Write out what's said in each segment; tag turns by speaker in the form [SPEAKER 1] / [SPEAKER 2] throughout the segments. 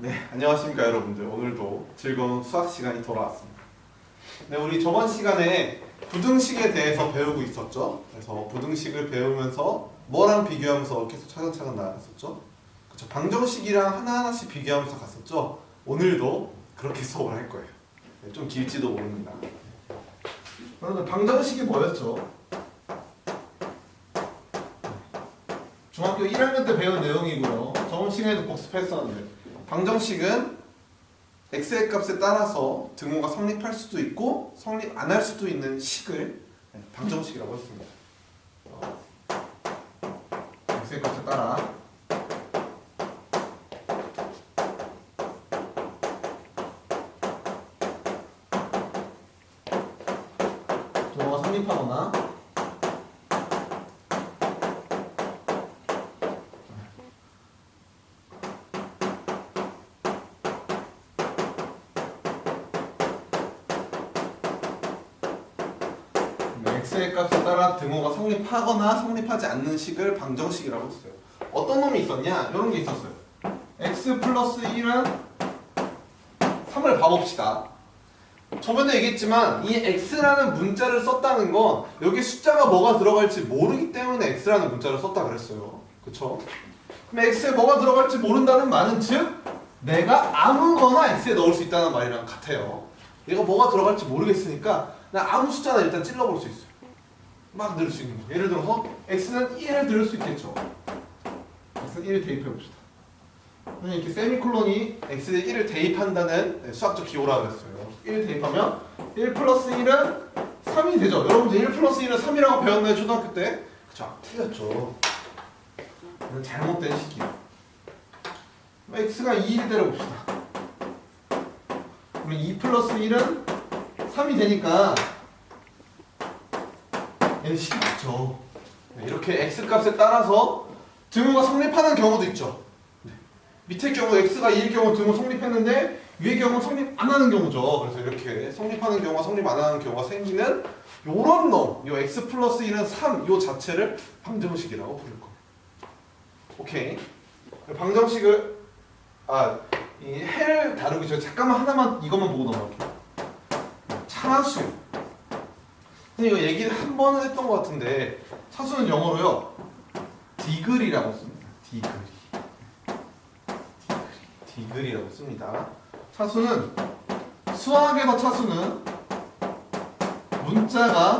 [SPEAKER 1] 네, 안녕하십니까 여러분들. 오늘도 즐거운 수학 시간이 돌아왔습니다. 네, 우리 저번 시간에 부등식에 대해서 배우고 있었죠. 그래서 부등식을 배우면서 뭐랑 비교하면서 계속 차근차근 나아갔었죠. 그렇죠. 방정식이랑 하나하나씩 비교하면서 갔었죠. 오늘도 그렇게 수업을 할 거예요. 네, 좀 길지도 모릅니다. 그러면 방정식이 뭐였죠? 중학교 1학년 때 배운 내용이고요. 저번 시간에도 복습했었는데 방정식은 x의 값에 따라서 등호가 성립할 수도 있고 성립 안 할 수도 있는 식을 방정식이라고 했습니다. x의 값에 따라 등호가 성립하거나 x의 값에 따라 등호가 성립하거나 성립하지 않는 식을 방정식이라고 했어요. 어떤 놈이 있었냐? 이런 게 있었어요. x 플러스 1은 3을 봐봅시다. 저번에 얘기했지만 이 x라는 문자를 썼다는 건 여기 숫자가 뭐가 들어갈지 모르기 때문에 x라는 문자를 썼다 그랬어요. 그쵸? 그럼 x에 뭐가 들어갈지 모른다는 말은 즉 내가 아무거나 x에 넣을 수 있다는 말이랑 같아요. 얘가 뭐가 들어갈지 모르겠으니까 나 아무 숫자나 일단 찔러볼 수 있어요. 막 넣을 수 있는 거. 예를 들어서 x는 1을 들을 수 있겠죠. x는 1을 대입해봅시다. 이렇게 세미콜론이 x에 1을 대입한다는 수학적 기호라고 했어요. 1 대입하면 1 플러스 1은 3이 되죠. 여러분들 1 플러스 1은 3이라고 배웠나요? 초등학교 때? 그쵸? 틀렸죠. 이건 잘못된 식이에요. x가 2를 때려봅시다. 그러면 2 플러스 1은 3이 되니까 얘는 식이 맞죠. 네, 이렇게 x값에 따라서 등호가 성립하는 경우도 있죠. 네. 밑에 경우 x가 2일 경우 등호 성립했는데 위의 경우 성립 안 하는 경우죠. 그래서 이렇게 성립하는 경우와 성립 안 하는 경우가 생기는 요런 놈, 요 x 플러스 1은 3, 요 자체를 방정식이라고 부를 거예요. 오케이. 방정식을 이 해를 다루기 전에 잠깐만 하나만 이것만 보고 넘어갈게요. 차수. 이거 얘기를 한 번은 했던 것 같은데 차수는 영어로요 디그리라고 씁니다. 디그리라고 씁니다. 차수는 수학에서 차수는 문자가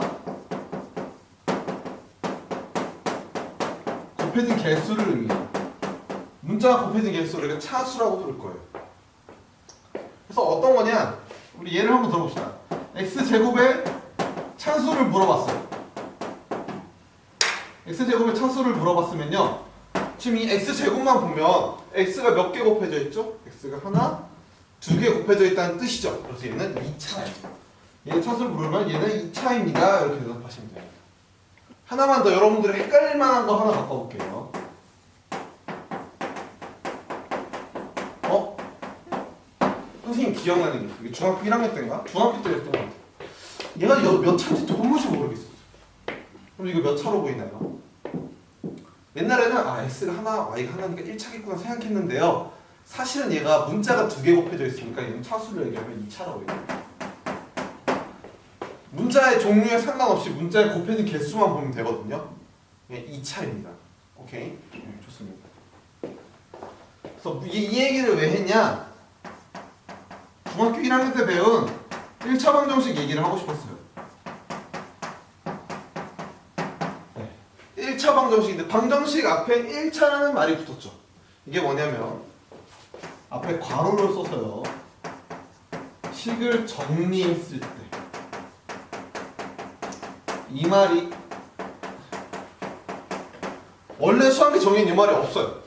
[SPEAKER 1] 곱해진 개수를 의미해요. 문자가 곱해진 개수를 우리가 차수라고 부를 거예요. 그래서 어떤 거냐? 우리 예를 한번 들어봅시다. x제곱의 차수를 물어봤어요. x제곱의 차수를 물어봤으면요. 지금 이 x제곱만 보면 x가 몇 개 곱해져 있죠? x가 하나, 두 개 곱해져 있다는 뜻이죠. 그래서 얘는 2차예요. 얘 차수를 물으면 얘는 2차입니다. 이렇게 대답하시면 돼요. 하나만 더 여러분들이 헷갈릴 만한 거 하나 바꿔볼게요. 선생님 기억나는 게 그게 중학교 1학년 때인가? 중학교 때였던 것 같아요. 얘가 몇 차인지 도무지 모르겠었어요. 그럼 이거 몇 차로 보이나요? 옛날에는 x가 하나, y가 하나니까 1차겠구나 생각했는데요. 사실은 얘가 문자가 두 개 곱해져 있으니까 얘는 차수를 얘기하면 2차라고 얘기해요. 문자의 종류에 상관없이 문자의 곱해진 개수만 보면 되거든요. 2차입니다. 오케이? 좋습니다. 그래서 이 얘기를 왜 했냐? 중학교 1학년 때 배운 1차 방정식 얘기를 하고 싶었어요. 1차 방정식인데 방정식 앞에 1차라는 말이 붙었죠. 이게 뭐냐면 앞에 괄호를 써서요. 식을 정리했을 때 이 말이 원래 수학에 정의는 이 말이 없어요.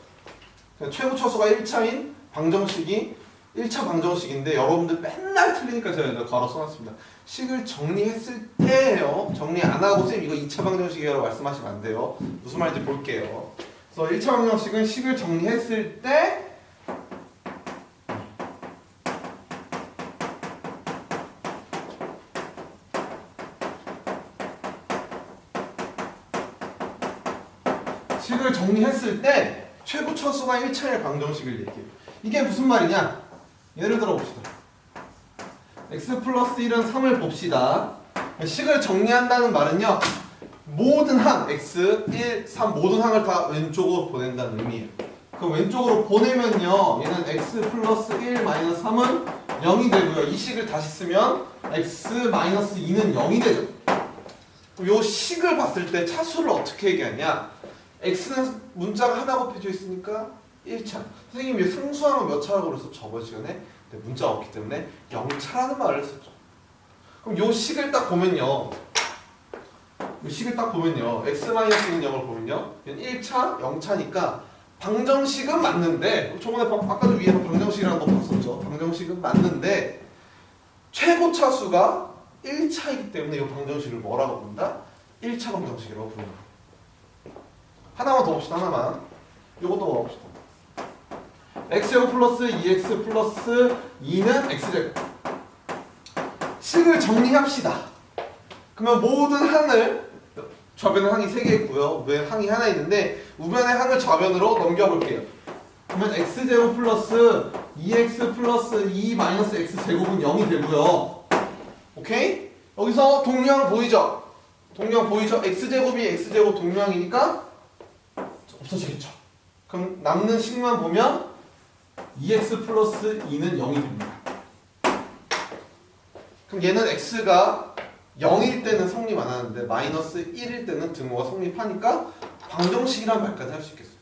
[SPEAKER 1] 최고 차수가 1차인 방정식이 1차 방정식인데 여러분들 맨날 틀리니까 제가 여기다 괄호 써놨습니다. 식을 정리했을 때예요. 정리 안 하고 쌤 이거 2차 방정식이라고 말씀하시면 안 돼요. 무슨 말인지 볼게요. 그래서 1차 방정식은 식을 정리했을 때 식을 정리했을 때 최고 차수가 1차의 방정식을 얘기해요. 이게 무슨 말이냐? 예를 들어 봅시다. x 플러스 1은 3을 봅시다. 식을 정리한다는 말은요. 모든 항 x, 1, 3 모든 항을 다 왼쪽으로 보낸다는 의미예요. 그 왼쪽으로 보내면요. 얘는 x 플러스 1 마이너스 3은 0이 되고요. 이 식을 다시 쓰면 x 마이너스 2는 0이 되죠. 요 식을 봤을 때 차수를 어떻게 얘기하냐? x는 문자가 하나 곱해져 있으니까 1차. 선생님이 왜 상수항은 몇 차라고 그래서 저번 시간에 문자가 없기 때문에 0차라는 말을 했었죠. 그럼 요 식을 딱 보면요. 요 식을 딱 보면요. x-1 0을 보면요. 얘는 1차, 0차니까 방정식은 맞는데 저번에 아까도 위에 방정식이라는 거 봤었죠. 방정식은 맞는데 최고 차수가 1차이기 때문에 이 방정식을 뭐라고 부른다? 1차 방정식이라고 부른다. 하나만 더 봅시다. 하나만. 요것도 봅시다. x제곱 플러스 2x 플러스 2는 x제곱. 식을 정리합시다. 그러면 모든 항을 좌변에 항이 3개 있고요. 우변에 항이 하나 있는데 우변의 항을 좌변으로 넘겨볼게요. 그러면 x제곱 플러스 2x 플러스 2 마이너스 x제곱은 0이 되고요. 오케이? 여기서 동류항 보이죠? 동류항 보이죠? x제곱이 x제곱 동류항이니까 없어지겠죠. 그럼 남는 식만 보면 2x 플러스 2는 0이 됩니다. 그럼 얘는 x가 0일 때는 성립 안 하는데 마이너스 1일 때는 등호가 성립하니까 방정식이란 말까지 할 수 있겠어요.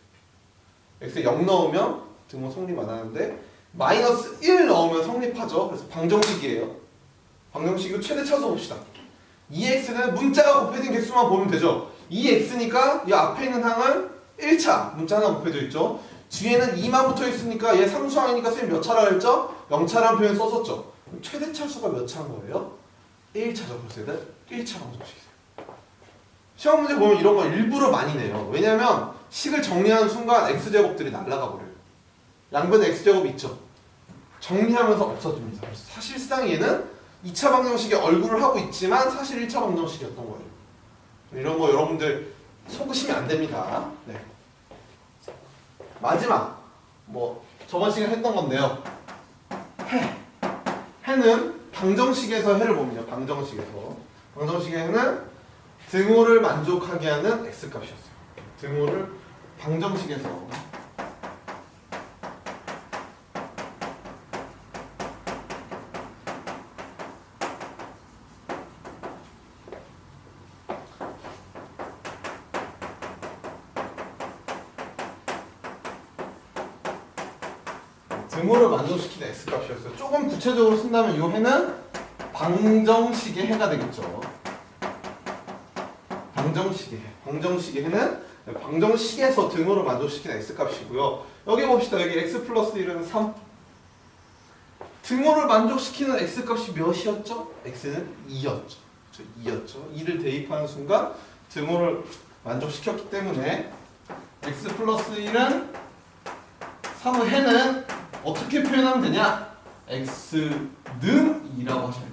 [SPEAKER 1] x에 0 넣으면 등호 성립 안 하는데 마이너스 1 넣으면 성립하죠. 그래서 방정식이에요. 방정식으로 최대 차수 봅시다. 2x는 문자가 곱해진 개수만 보면 되죠. 2x니까 이 앞에 있는 항은 1차 문자 하나 곱해져 있죠. 뒤에는 2만 붙어 있으니까 얘 상수항이니까 선생님 몇 차라고 했죠? 0차라는 표현 썼었죠. 최대 차수가 몇 차인 거예요? 1차죠. 그래서 얘는 1차 방정식이에요. 시험 문제 보면 이런 거 일부러 많이 내요. 왜냐면 식을 정리하는 순간 x제곱들이 날아가 버려요. 양변에 x제곱 있죠. 정리하면서 없어집니다. 그래서 사실상 얘는 2차 방정식의 얼굴을 하고 있지만 사실 1차 방정식이었던 거예요. 이런 거 여러분들 속으시면 안 됩니다. 네. 마지막 뭐 저번 시간에 했던 건데요. 해는 방정식에서 해를 봅니다. 방정식의 해는 등호를 만족하게 하는 x값이었어요. 등호를 방정식에서 등호를 만족시키는 x값이었어요. 조금 구체적으로 쓴다면 이 해는 방정식의 해가 되겠죠. 방정식의 해는 방정식에서 등호를 만족시키는 x값이고요. 여기 봅시다. 여기 x 플러스 1은 3. 등호를 만족시키는 x값이 몇이었죠? x는 2였죠. 2를 대입하는 순간 등호를 만족시켰기 때문에 x 플러스 1은 3의 해는 어떻게 표현하면 되냐? x는 2라고 하셔야 돼요.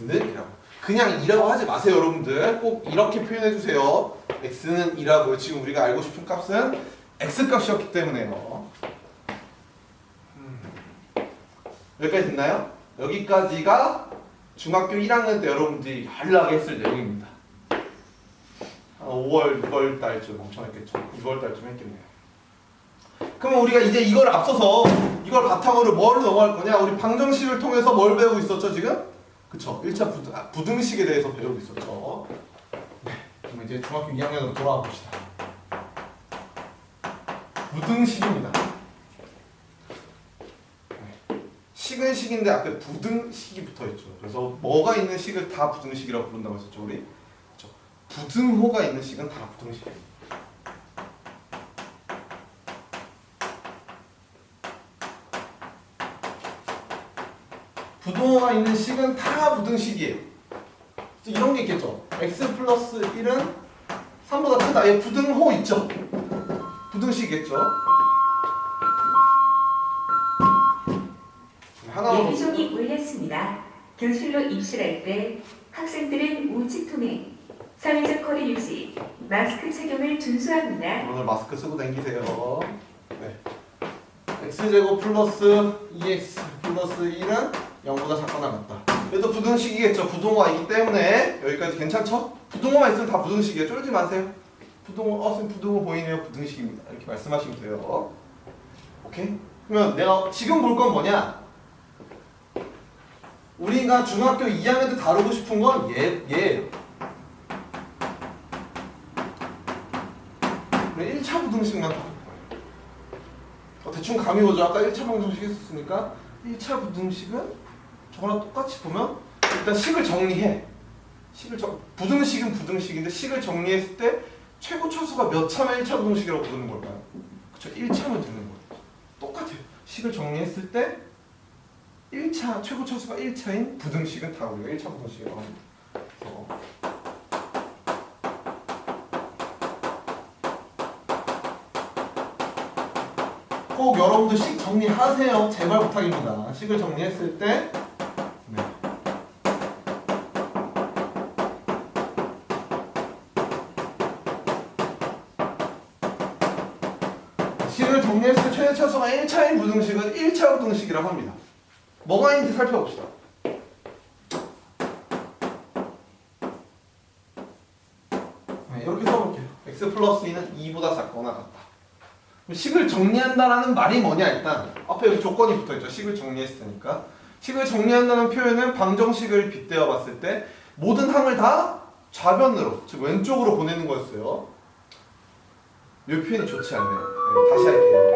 [SPEAKER 1] x는 2라고. 그냥 2라고 하지 마세요, 여러분들. 꼭 이렇게 표현해 주세요. x는 2라고요. 지금 우리가 알고 싶은 값은 x값이었기 때문에요. 여기까지 됐나요? 여기까지가 중학교 1학년 때 여러분들이 연락을 했을 내용입니다. 5월, 6월 달쯤 엄청 했겠죠. 6월 달쯤 했겠네요. 그러면 우리가 이제 이걸 앞서서 이걸 바탕으로 뭘 넘어갈 거냐? 우리 방정식을 통해서 뭘 배우고 있었죠, 지금? 그쵸. 1차 부등식에 대해서 배우고 있었죠. 네. 그럼 이제 중학교 2학년으로 돌아와 봅시다. 부등식입니다. 네. 식은 식인데 앞에 부등식이 붙어 있죠. 그래서 뭐가 있는 식을 다 부등식이라고 부른다고 했었죠, 우리? 그쵸. 부등호가 있는 식은 다 부등식이에요. 부등호가 있는 식은 다 부등식이에요. 이런 게 있겠죠. x 플러스 1은 3보다 크다. 얘 부등호 있죠. 부등식이겠죠.
[SPEAKER 2] 예비종이 올렸습니다. 교실로 입실할 때 학생들은 우치통행, 사회적 거리 유지, 마스크 착용을 준수합니다.
[SPEAKER 1] 오늘 마스크 쓰고 다니세요. x제곱 플러스 2x 플러스 1은 0보다 작거나 같다. 얘도 부등식이겠죠. 부동어이기 때문에 여기까지 괜찮죠? 부동어만 있으면 다 부등식이에요. 쫄지 마세요. 부동어, 선생님 부동어 보이네요. 부등식입니다. 이렇게 말씀하시면 돼요. 오케이? 그러면 내가 지금 볼 건 뭐냐? 우리가 중학교 2학년 때 다루고 싶은 건 얘예요. 우리 1차 부등식만 다룰 거예요. 대충 감이 오죠? 아까 1차 방정식 했었으니까 1차 부등식은 저거랑 똑같이 보면 일단 식을 정리해. 부등식은 부등식인데 식을 정리했을 때 최고 차수가 몇 차면 1차 부등식이라고 부르는 걸까요? 그쵸? 1차면 되는 거예요. 똑같아요. 식을 정리했을 때 1차 최고 차수가 1차인 부등식은 다 우리가 1차 부등식이라고 합니다. 꼭 여러분들 식 정리하세요. 제발 부탁입니다. 식을 정리했을 때 네. 식을 정리했을 때 최대 차수가 1차인 부등식은 1차 부등식이라고 합니다. 뭐가 있는지 살펴봅시다. 네, 이렇게 써볼게요. x 플러스 2는 2보다 작거나 같다. 식을 정리한다라는 말이 뭐냐? 일단 앞에 여기 조건이 붙어있죠. 식을 정리했으니까. 식을 정리한다는 표현은 방정식을 빗대어 봤을 때 모든 항을 다 좌변으로, 즉 왼쪽으로 보내는 거였어요. 이 표현이 좋지 않네요. 네, 다시 할게요.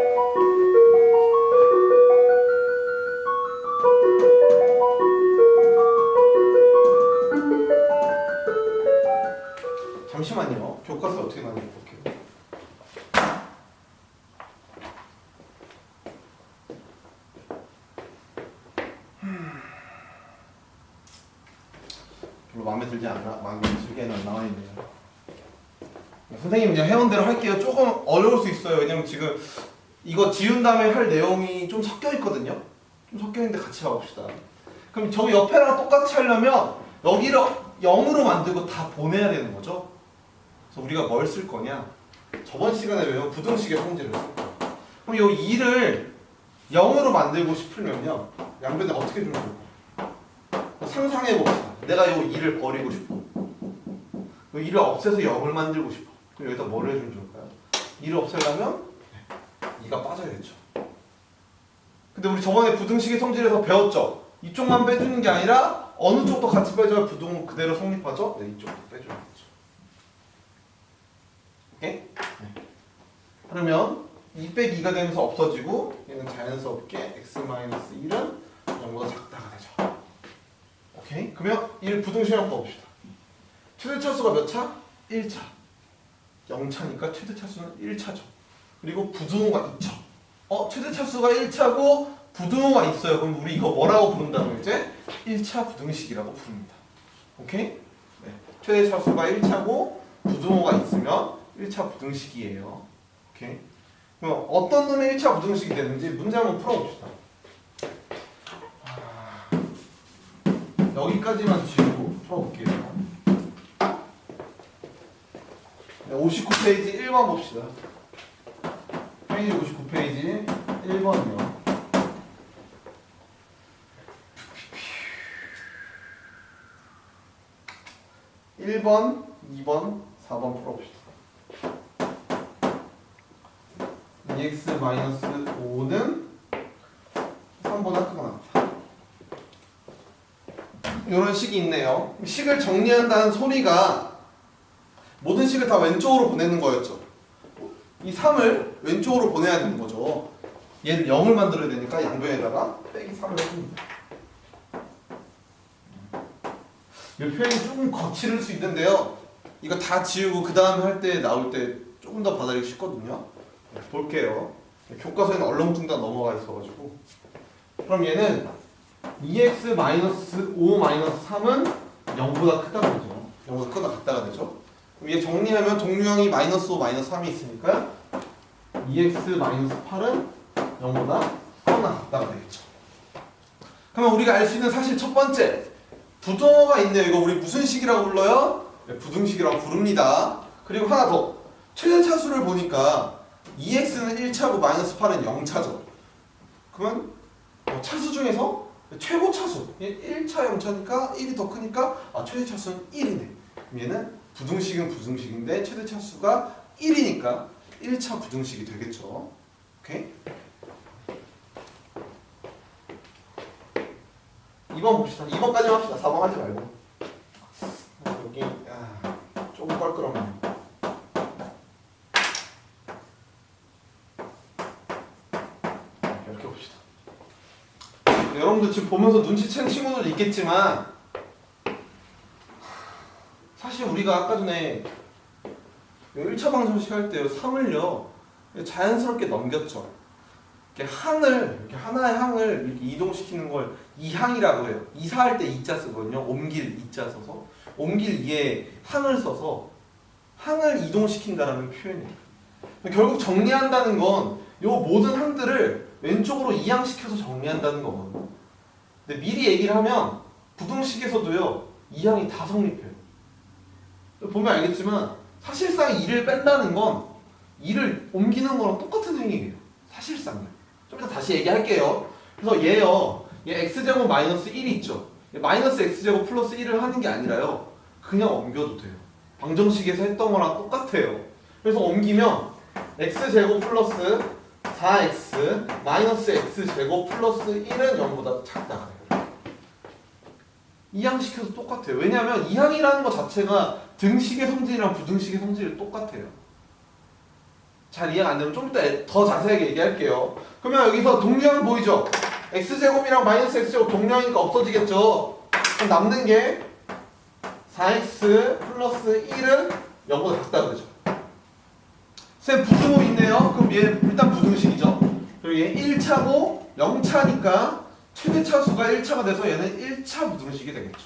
[SPEAKER 1] 잠시만요. 교과서 어떻게 나는지 볼게요. 별로 마음에 들지 않아. 마음에 들게는 안 나와 있네요. 선생님 그냥 회원대로 할게요. 조금 어려울 수 있어요. 왜냐면 지금 이거 지운 다음에 할 내용이 좀 섞여 있거든요. 좀 섞여 있는데 같이 가봅시다. 그럼 저 옆에랑 똑같이 하려면 여기를 0으로 만들고 다 보내야 되는 거죠. 그래서 우리가 뭘 쓸 거냐? 저번 시간에 외운 부등식의 성질을 쓸 거예요. 그럼 이 2를 0으로 만들고 싶으면요. 양변에 어떻게 주면 좋을까요? 상상해 봅시다. 내가 이 2를 버리고 싶어. 이 2를 없애서 0을 만들고 싶어. 그럼 여기다 뭐를 해주면 좋을까요? 2를 없애려면 2가 빠져야겠죠. 근데 우리 저번에 부등식의 성질에서 배웠죠? 이쪽만 빼주는 게 아니라 어느 쪽도 같이 빼줘야 부등은 그대로 성립하죠? 네, 이쪽도 빼줘야겠죠. 오케이? 네. 그러면 2 빼기 2가 되면서 없어지고 얘는 자연스럽게 x-1은 0보다 작다가 되죠. 오케이? 그러면 1 부등식 한번 봅시다. 최대 차수가 몇 차? 1차. 0차니까 최대 차수는 1차죠. 그리고 부등호가 2차. 최대 차수가 1차고 부등호가 있어요. 그럼 우리 이거 뭐라고 부른다는 거지? 1차 부등식이라고 부릅니다. 오케이? 네. 최대 차수가 1차고 부등호가 있으면 1차 부등식이에요. 오케이? 그럼 어떤 놈의 1차 부등식이 되는지 문제 한번 풀어봅시다. 여기까지만 지우고 풀어볼게요. 59페이지 1번 봅시다. 페이지 59페이지 1번이요. (1번) (2번) (4번) 풀어봅시다. 2x-5는 3보다 크거나 같다. 이런 식이 있네요. 식을 정리한다는 소리가 모든 식을 다 왼쪽으로 보내는 거였죠. 이 3을 왼쪽으로 보내야 되는 거죠. 얘는 0을 만들어야 되니까 양변에다가 빼기 3을 해줍니다. 이 표현이 조금 거칠을 수 있는데요. 이거 다 지우고 그 다음에 할 때 나올 때 조금 더 받아들이기 쉽거든요. 볼게요. 교과서에는 얼렁뚱땅 넘어가 있어가지고. 그럼 얘는 2x-5-3은 0보다 크다는 거죠. 0보다 크다 같다가 되죠. 그럼 얘 정리하면 종류형이 -5, -3이 있으니까 2x-8은 0보다 크거나 같다가 되겠죠. 그러면 우리가 알 수 있는 사실 첫 번째, 부등호가 있네요. 이거 우리 무슨 식이라고 불러요? 네, 부등식이라고 부릅니다. 그리고 하나 더, 최대 차수를 보니까 2x는 1차고 -8은 0차죠. 그러면 차수 중에서 최고 차수 1차 영차니까 1이 더 크니까 최대 차수는 1이네. 그럼 얘는 부등식은 부등식인데 최대 차수가 1이니까 1차 부등식이 되겠죠. 오케이? 2번 봅시다. 2번까지 합시다. 4번 하지 말고. 여기 조금 껄끄럽네. 이렇게 봅시다. 여러분들 지금 보면서 눈치챈 친구들도 있겠지만 사실 우리가 아까 전에 1차 방정식 할 때 3을요 자연스럽게 넘겼죠. 이렇게 항을 이렇게 하나의 항을 이렇게 이동시키는 걸 이항이라고 해요. 이사할 때 이자 쓰거든요. 옮길 이자 써서 옮길 이에 항을 써서 항을 이동시킨다라는 표현이에요. 결국 정리한다는 건 요 모든 항들을 왼쪽으로 이항시켜서 정리한다는 거거든요. 근데 미리 얘기를 하면 부등식에서도요 이항이 다 성립해요. 보면 알겠지만 사실상 2를 뺀다는 건 2를 옮기는 거랑 똑같은 행위예요. 사실상요. 좀 이따 다시 얘기할게요. 그래서 얘요. 얘 x제곱 마이너스 1이 있죠. 마이너스 x제곱 플러스 1을 하는 게 아니라요. 그냥 옮겨도 돼요. 방정식에서 했던 거랑 똑같아요. 그래서 옮기면 x제곱 플러스 4x 마이너스 x제곱 플러스 1은 0보다 작다. 이항시켜도 똑같아요. 왜냐하면 이항이라는 것 자체가 등식의 성질이랑 부등식의 성질이 똑같아요. 잘 이해가 안 되면 좀 이따 더 자세하게 얘기할게요. 그러면 여기서 동류항 보이죠? x제곱이랑 마이너스 x제곱 동류항이니까 없어지겠죠? 그럼 남는 게 4x 플러스 1은 0보다 작다 그러죠. 쌤 부등호 있네요. 그럼 얘 일단 부등식이죠. 그리고 얘 1차고 0차니까 최대 차수가 1차가 돼서 얘는 1차 부등식이 되겠죠.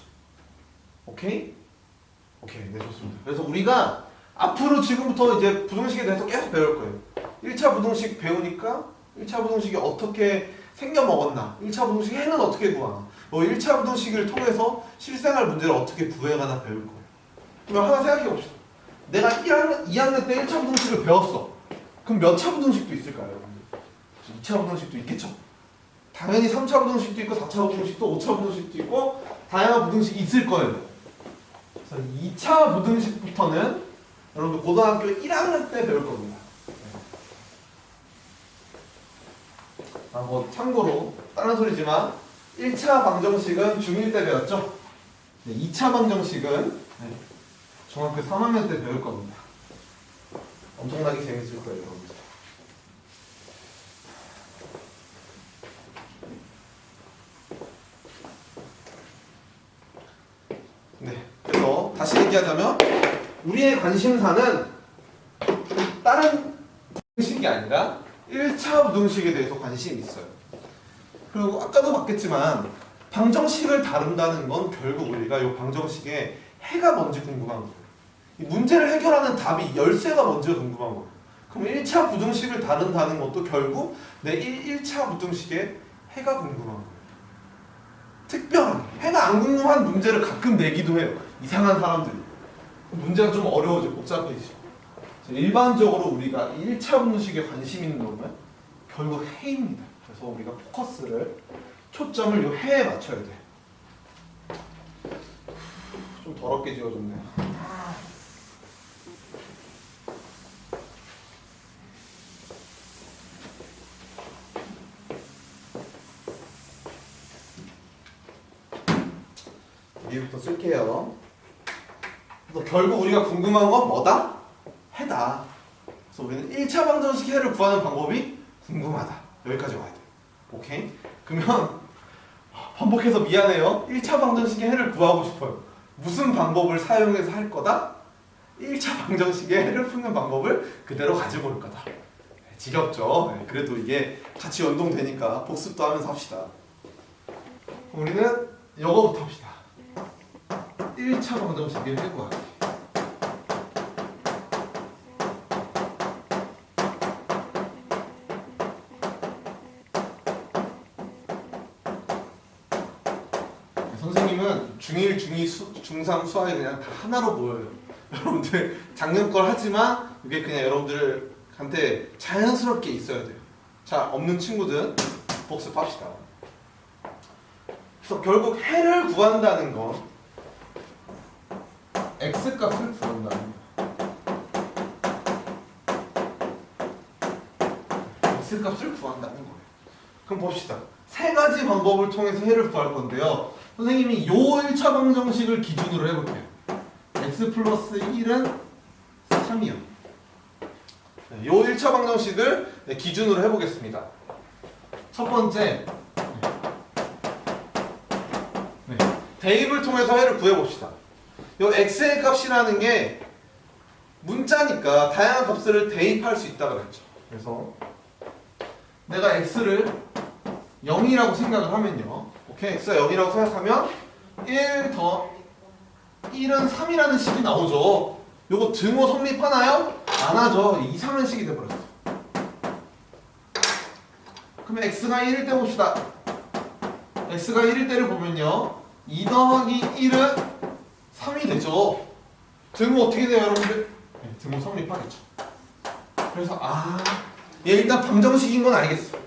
[SPEAKER 1] 오케이? 오케이, 네 좋습니다. 그래서 우리가 앞으로 지금부터 이제 부등식에 대해서 계속 배울 거예요. 1차 부등식 배우니까 1차 부등식이 어떻게 생겨먹었나, 1차 부등식 해는 어떻게 구하나, 1차 부등식을 통해서 실생활 문제를 어떻게 구해가나 배울 거예요. 그럼 하나 생각해 봅시다. 내가 2학년 때 1차 부등식을 배웠어. 그럼 몇 차 부등식도 있을까요? 2차 부등식도 있겠죠. 당연히 3차 부등식도 있고 4차 부등식도 5차 부등식도 있고 다양한 부등식이 있을 거예요. 그래서 2차 부등식부터는 여러분들 고등학교 1학년 때 배울 겁니다. 뭐 참고로 다른 소리지만 1차 방정식은 중1 때 배웠죠? 2차 방정식은 중학교 3학년 때 배울 겁니다. 엄청나게 재밌을 거예요, 여러분들. 네, 그래서 다시 얘기하자면 우리의 관심사는 다른 부등식이 아니라 1차 부등식에 대해서 관심이 있어요. 그리고 아까도 봤겠지만 방정식을 다룬다는 건 결국 우리가 이 방정식의 해가 뭔지 궁금한 거예요. 이 문제를 해결하는 답이 열쇠가 뭔지가 궁금한 거예요. 그럼 1차 부등식을 다룬다는 것도 결국 내 1차 부등식의 해가 궁금한 거예요. 특별하게 해가 안 궁금한 문제를 가끔 내기도 해요. 이상한 사람들이. 문제가 좀 어려워져, 복잡해지죠. 일반적으로 우리가 1차 부등식에 관심 있는 놈은 결국 해입니다. 그래서 우리가 포커스를, 초점을 이 해에 맞춰야 돼. 좀 더럽게 지어줬네요. 여기부터 쓸게요. 그래서 결국 우리가 궁금한 건 뭐다? 해다. 그래서 우리는 1차 방정식 해를 구하는 방법이 궁금하다. 여기까지 와야 돼. 오케이? 그러면 반복해서 미안해요. 1차 방정식의 해를 구하고 싶어요. 무슨 방법을 사용해서 할 거다? 1차 방정식의 해를 푸는 방법을 그대로 가지고 올 거다. 지겹죠? 그래도 이게 같이 연동되니까 복습도 하면서 합시다. 우리는 이거부터 합시다. 1차 방정식의 해 구하기. 선생님은 중1, 중2, 중3 수학이 그냥 다 하나로 보여요. 여러분들 작년 걸 하지만 이게 그냥 여러분들한테 자연스럽게 있어야 돼요. 자, 없는 친구들 복습합시다. 그래서 결국 해를 구한다는 건 x 값을 구한다는 거예요. x 값을 구한다는 거예요. 그럼 봅시다. 세 가지 방법을 통해서 해를 구할 건데요. 선생님이 요 1차 방정식을 기준으로 해볼게요. x 플러스 1은 3이요. 요 1차 방정식을 기준으로 해보겠습니다. 첫 번째, 대입을 통해서 해를 구해봅시다. 요 x의 값이라는 게 문자니까 다양한 값을 대입할 수 있다고 그랬죠. 그래서 내가 x를 0이라고 생각을 하면요. 오케이, x가 0이라고 생각하면 1 더 1은 3이라는 식이 나오죠. 요거 등호 성립하나요? 안 하죠. 이상한 식이 돼버렸어. 그러면 x가 1일 때 봅시다. x가 1일 때를 보면요. 2 더하기 1은 3이 되죠. 등호 어떻게 돼요, 여러분들? 네, 등호 성립하겠죠. 그래서 얘 일단 방정식인 건 알겠어.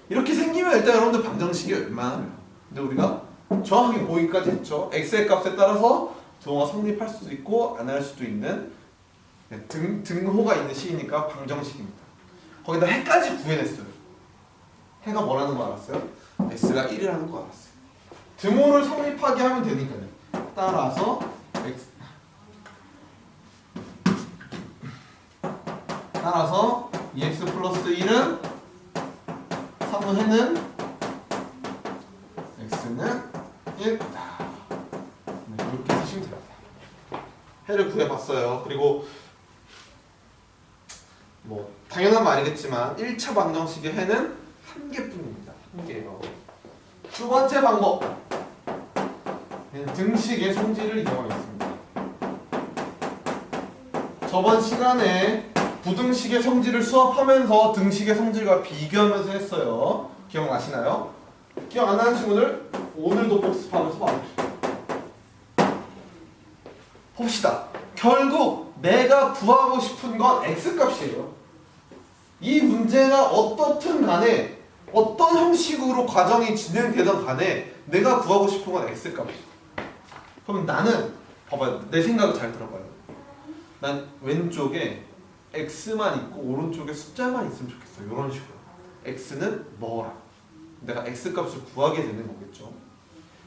[SPEAKER 1] 이렇게 생기면 일단 여러분들 방정식이 웬만하면. 근데 우리가 정확하게 보기까지 했죠. x의 값에 따라서 등호가 성립할 수도 있고 안 할 수도 있는 등호가 있는 식이니까 방정식입니다. 거기다 해까지 구해냈어요. 해가 뭐라는 거 알았어요? x가 1이라는 거 알았어요. 등호를 성립하게 하면 되니까요. 따라서 따라서 2x 플러스 1은 3은 해는 x는 1. 네, 이렇게 쓰시면 됩니다. 해를 구해봤어요. 그리고 뭐 당연한 말이겠지만 1차 방정식의 해는 한 개뿐입니다. 한 개예요. 두 번째 방법, 등식의 성질을 이용하겠습니다. 저번 시간에 부등식의 성질을 수업하면서 등식의 성질과 비교하면서 했어요. 기억나시나요? 기억 안 나는 친구들 오늘도 복습하면서 봐주세요. 봅시다. 결국 내가 구하고 싶은 건 x값이에요. 이 문제가 어떻든 간에 어떤 형식으로 과정이 진행되던 간에 내가 구하고 싶은 건 x값이에요. 그럼 나는 봐봐요. 내 생각을 잘 들어봐요. 난 왼쪽에 x만 있고 오른쪽에 숫자만 있으면 좋겠어. 이런 식으로. x는 뭐라? 내가 x값을 구하게 되는 거겠죠.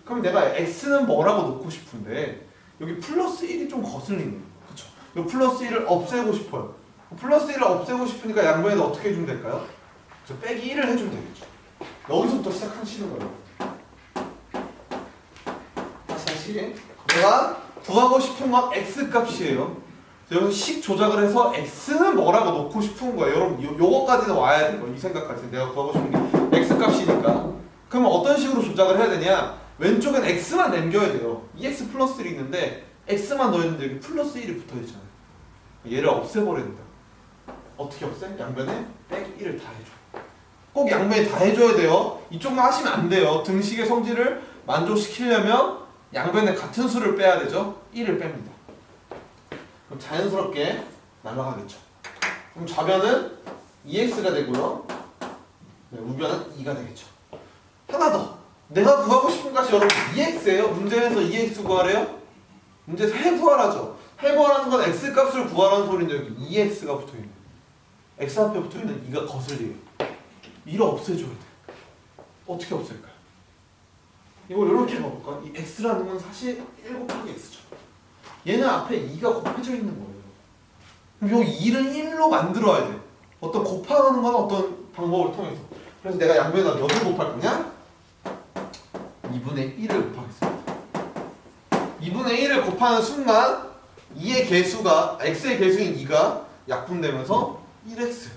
[SPEAKER 1] 그럼 내가 x는 뭐라고 놓고 싶은데 여기 플러스 1이 좀 거슬리네요. 그렇죠? 이 플러스 1을 없애고 싶어요. 플러스 1을 없애고 싶으니까 양변에다 어떻게 해주면 될까요? 저 빼기 1을 해주면 되겠죠. 여기서부터 시작하시는 거예요. 다시 내가 구하고 싶은 건 x값이에요. 여기서 식 조작을 해서 x는 뭐라고 놓고 싶은 거예요. 여러분 요거까지는 와야 돼요. 이 생각까지 내가 구하고 싶은 게 x값이니까. 그러면 어떤 식으로 조작을 해야 되냐? 왼쪽엔 x만 남겨야 돼요. 2x 플러스 1이 있는데 x만 넣었는데 여기 플러스 1이 붙어있잖아요. 얘를 없애버려야 된다. 어떻게 없애? 양변에 빼기 1을 다 해줘. 꼭 양변에 다 해줘야 돼요. 이쪽만 하시면 안 돼요. 등식의 성질을 만족시키려면 양변에 같은 수를 빼야 되죠. 1을 뺍니다. 그럼 자연스럽게 날아가겠죠. 그럼 좌변은 2x가 되고요. 네, 우변은 2가 되겠죠. 하나 더. 내가 구하고 싶은 값이 여러분 2x예요. 문제에서 2x 구하래요? 문제에서 해 구하라죠. 해 구하라는 건 x값을 구하라는 소리인데 여기 2x가 붙어있네. x 앞에 붙어있는 2가 거슬려요. 1을 없애줘야 돼. 어떻게 없앨까요? 이걸 이렇게 봐볼까? 이 x라는 건 사실 1 곱하기 x죠. 얘는 앞에 2가 곱해져 있는 거예요. 그럼 이 2를 1로 만들어야 돼. 어떤 곱하는 건 어떤 방법을 통해서. 그래서 내가 양변에다 몇을 곱할 거냐? 2분의 1을 곱하겠습니다. 2분의 1을 곱하는 순간 2의 개수가 x의 개수인 2가 약분되면서 1x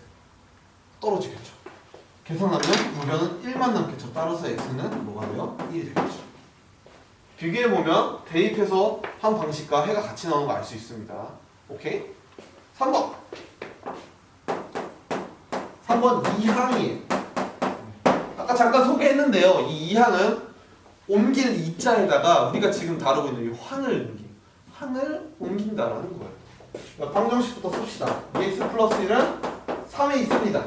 [SPEAKER 1] 떨어지겠죠. 계산하면 우변은 1만 남겠죠. 따라서 x는 뭐가 돼요? 1이 되겠죠. 비교해보면 대입해서 한 방식과 해가 같이 나오는 거 알 수 있습니다. 오케이? 3번 2항이에요. 아까 잠깐 소개했는데요. 이 2항은 옮기는 이자에다가 우리가 지금 다루고 있는 이 항을 옮긴다라는 거예요. 방정식부터 씁시다. 2x 플러스 1은 3에 있습니다.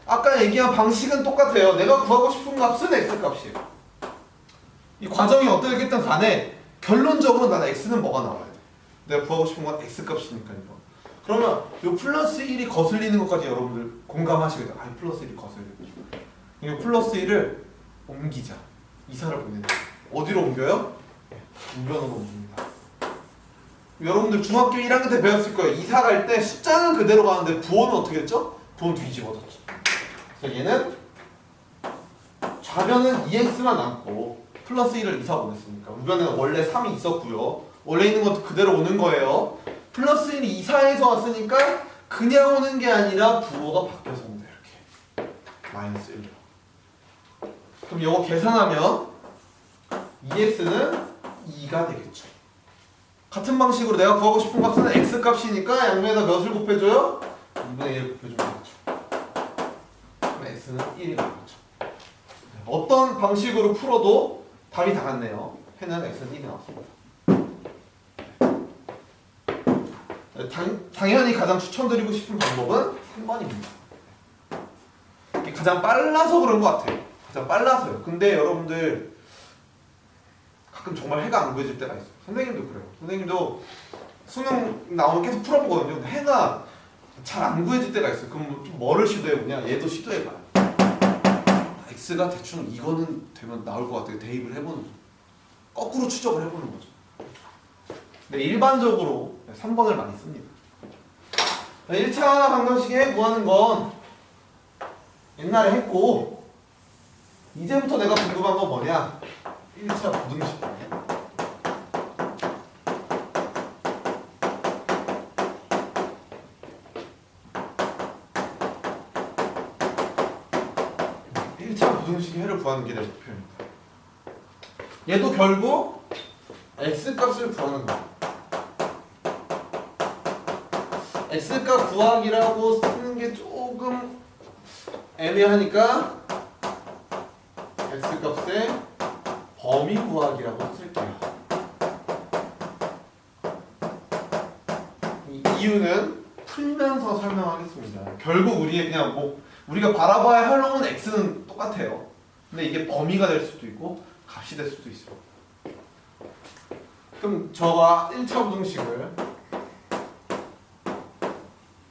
[SPEAKER 1] 아까 얘기한 방식은 똑같아요. 내가 구하고 싶은 값은 x값이에요. 이 과정이 어떻게든 간에 결론적으로 나는 x는 뭐가 나와야 돼. 내가 구하고 싶은 건 x값이니까요. 그러면 이 플러스 1이 거슬리는 것까지 여러분들 공감하시겠죠? 아, 플러스 1이 거슬리는 거죠. 이 플러스 1을 옮기자. 이사를 보내자. 어디로 옮겨요? 우변으로 옮깁니다. 여러분들 중학교 1학년 때 배웠을 거예요. 이사 갈 때 숫자는 그대로 가는데 부호는 어떻게 했죠? 부호는 뒤집어졌죠. 그래서 얘는 좌변은 2x만 남고 플러스 1을 이사 보냈으니까 우변에는 원래 3이 있었고요. 원래 있는 것도 그대로 오는 거예요. 플러스 1이 이사해서 왔으니까 그냥 오는 게 아니라 부호가 바뀌어서 온다. 이렇게 마이너스 1로. 그럼 이거 계산하면 2x는 2가 되겠죠. 같은 방식으로 내가 구하고 싶은 값은 x값이니까 양면에다 몇을 곱해줘요? 2분의 1 곱해주면 되겠죠. 그럼 x는 1이 나오죠. 어떤 방식으로 풀어도 답이 다 같네요. 해는 x는 1이 나왔습니다. 당연히 가장 추천드리고 싶은 방법은 3번입니다. 가장 빨라서 그런 것 같아요. 가장 빨라서요. 근데 여러분들 가끔 정말 해가 안 구해질 때가 있어요. 선생님도 그래요. 선생님도 수능 나오면 계속 풀어보거든요. 근데 해가 잘 안 구해질 때가 있어요. 그럼 좀 뭐를 시도해보냐? 얘도 시도해봐요. x가 대충 이거는 되면 나올 것 같아요. 대입을 해보는 거죠. 거꾸로 추적을 해보는 거죠. 근데 일반적으로 3번을 많이 씁니다. 1차 방정식에 구하는 건 옛날에 했고 이제부터 내가 궁금한 건 뭐냐? 1차 부등식. 부등식의 해를 구하는 게 내 목표입니다. 얘도 결국 x값을 구하는 거야. x값 구하기라고 쓰는 게 조금 애매하니까 x값의 범위 구하기라고 쓸게요. 이 이유는 풀면서 설명하겠습니다. 결국 우리의 그냥 우리가 바라봐야 할 놈은 x는 똑같아요. 근데 이게 범위가 될 수도 있고 값이 될 수도 있어요. 그럼 저가 1차 부등식을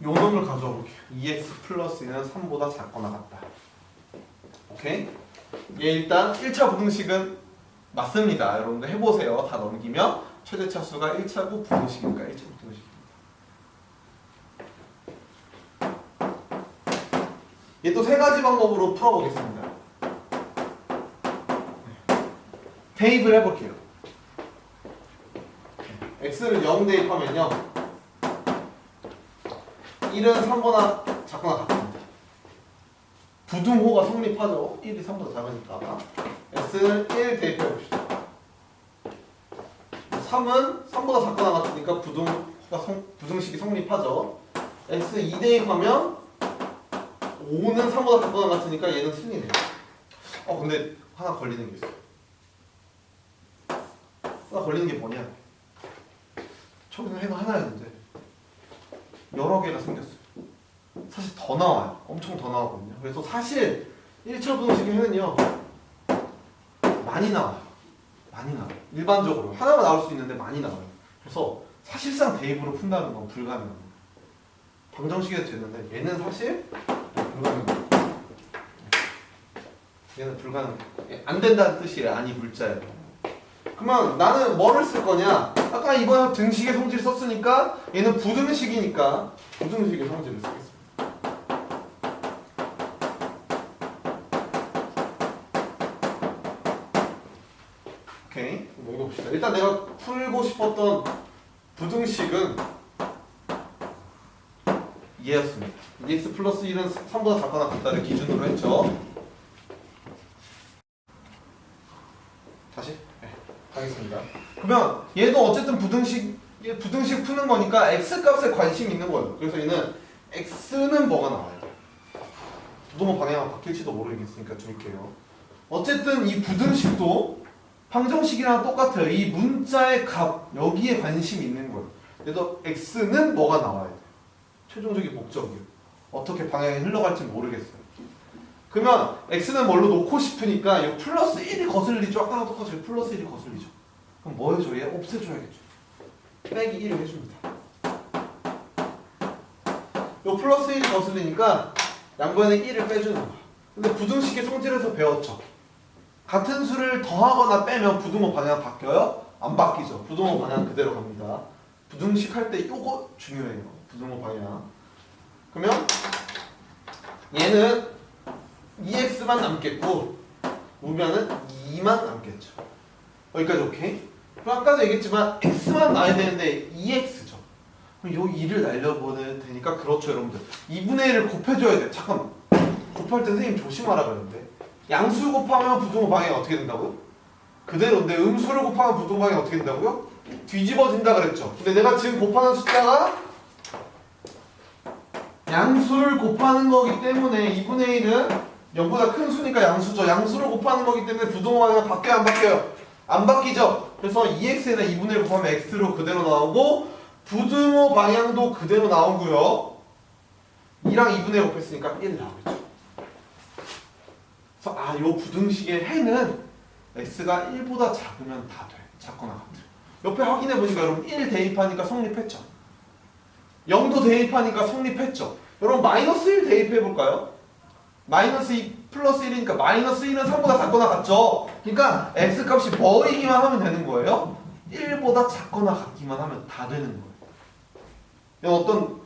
[SPEAKER 1] 요 놈을 가져와 볼게요. 2x 플러스 1은 3보다 작거나 같다. 오케이? 얘 일단 1차 부등식은 맞습니다. 여러분들 해보세요. 다 넘기면 최대차수가 1차고 부등식이니까 1차 부등식. 얘 또 세 가지 방법으로 풀어보겠습니다. 대입을 해볼게요. x를 0 대입하면요 1은 3보다 작거나 같습니다. 부등호가 성립하죠. 1이 3보다 작으니까 x를 1 대입해봅시다. 3은 3보다 작거나 같으니까 부등식이 성립하죠. x 2 대입하면 5는 3보다 작거나 같으니까 얘는 틀리네요. 근데 하나 걸리는 게 있어요. 하나 걸리는 게 뭐냐? 저기서 해가 하나였는데 여러 개가 생겼어요. 사실 더 나와요. 엄청 더 나오거든요. 그래서 사실 1차 부등식의 해는요 많이 나와요. 많이 나와요. 일반적으로 하나만 나올 수 있는데 많이 나와요. 그래서 사실상 대입으로 푼다는 건 불가능합니다. 방정식에도 되는데 얘는 사실 불가능해요. 얘는 불가능해요. 안 된다는 뜻이에요. 아니 물자예요. 그러면 나는 뭐를 쓸 거냐? 아까 이번에 등식의 성질을 썼으니까 얘는 부등식이니까 부등식의 성질을 쓰겠습니다. 오케이, 한번 읽어봅시다. 일단 내가 풀고 싶었던 부등식은 얘였습니다. 2x 플러스 1은 3보다 작거나 같다를 기준으로 했죠. 다시 가겠습니다. 그러면 얘도 어쨌든 부등식 푸는 거니까 x값에 관심이 있는 거예요. 그래서 얘는 x는 뭐가 나와요? 부동호 방향이 바뀔지도 모르겠으니까 줄게요. 어쨌든 이 부등식도 방정식이랑 똑같아요. 이 문자의 값 여기에 관심이 있는 거예요. 그래도 x는 뭐가 나와야 돼? 최종적인 목적이요. 어떻게 방향이 흘러갈지 모르겠어요. 그러면 x는 뭘로 놓고 싶으니까 이 플러스 1이 거슬리죠. 아까랑 똑같이 플러스 1이 거슬리죠. 그럼 뭐 해줘? 얘 없애줘야겠죠. 빼기 1을 해줍니다. 요 플러스 1이 거슬리니까 양변에 1을 빼주는 거야. 근데 부등식의 성질에서 배웠죠. 같은 수를 더하거나 빼면 부등호 방향 바뀌어요? 안 바뀌죠. 부등호 방향 그대로 갑니다. 부등식 할 때 요거 중요해요. 부등호 방향. 그러면 얘는 2x만 남겠고 우변은 2만 남겠죠. 여기까지 오케이? 그럼 아까도 얘기했지만 x만 나와야 되는데 2x죠. 그럼 요 2를 날려보내야 되니까 그렇죠 여러분들. 2분의 1을 곱해줘야 돼. 잠깐 곱할 때 선생님 조심하라 그러는데 양수 곱하면 부등호 방향이 어떻게 된다고요? 그대로인데 음수를 곱하면 부등호 방향이 어떻게 된다고요? 뒤집어진다 그랬죠. 근데 내가 지금 곱하는 숫자가 양수를 곱하는 거기 때문에 2분의 1은 0보다 큰 수니까 양수죠. 양수를 곱하는 거기 때문에 부등호 방향 바뀌어요? 안 바뀌어요? 안 바뀌죠. 그래서 2x에다 2분의 1 곱하면 x로 그대로 나오고 부등호 방향도 그대로 나오고요. 2랑 2분의 1 곱했으니까 1 나오겠죠. 그래서 요 부등식의 해는 x가 1보다 작으면 다 돼. 작거나 같아요. 옆에 확인해 보니까 여러분 1 대입하니까 성립했죠. 0도 대입하니까 성립했죠. 여러분 마이너스 1 대입해 볼까요? 마이너스 2 플러스 1이니까 마이너스 1은 3보다 작거나 같죠. 그러니까 x값이 뭐이기만 하면 되는 거예요. 1보다 작거나 같기만 하면 다 되는 거예요. 어떤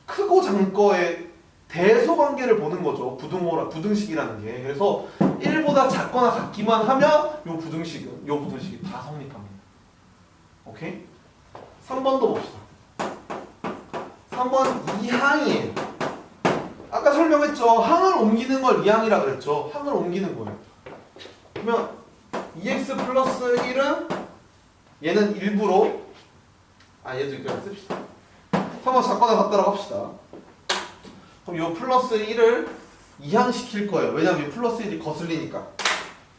[SPEAKER 1] 크고 작고의 대소관계를 보는 거죠. 부등식이라는 게. 그래서 1보다 작거나 같기만 하면 요 부등식이 다 성립합니다. 오케이? 3번도 봅시다. 3번 이항이에요. 아까 설명했죠. 항을 옮기는 걸 이항이라 그랬죠. 항을 옮기는 거예요. 그러면 2x 플러스 1은 얘는 일부러 얘도 그냥 씁시다. 3번 작거나 같다라고 합시다. 그럼 요 플러스 1을 이항시킬 거예요. 왜냐면 이 플러스 1이 거슬리니까.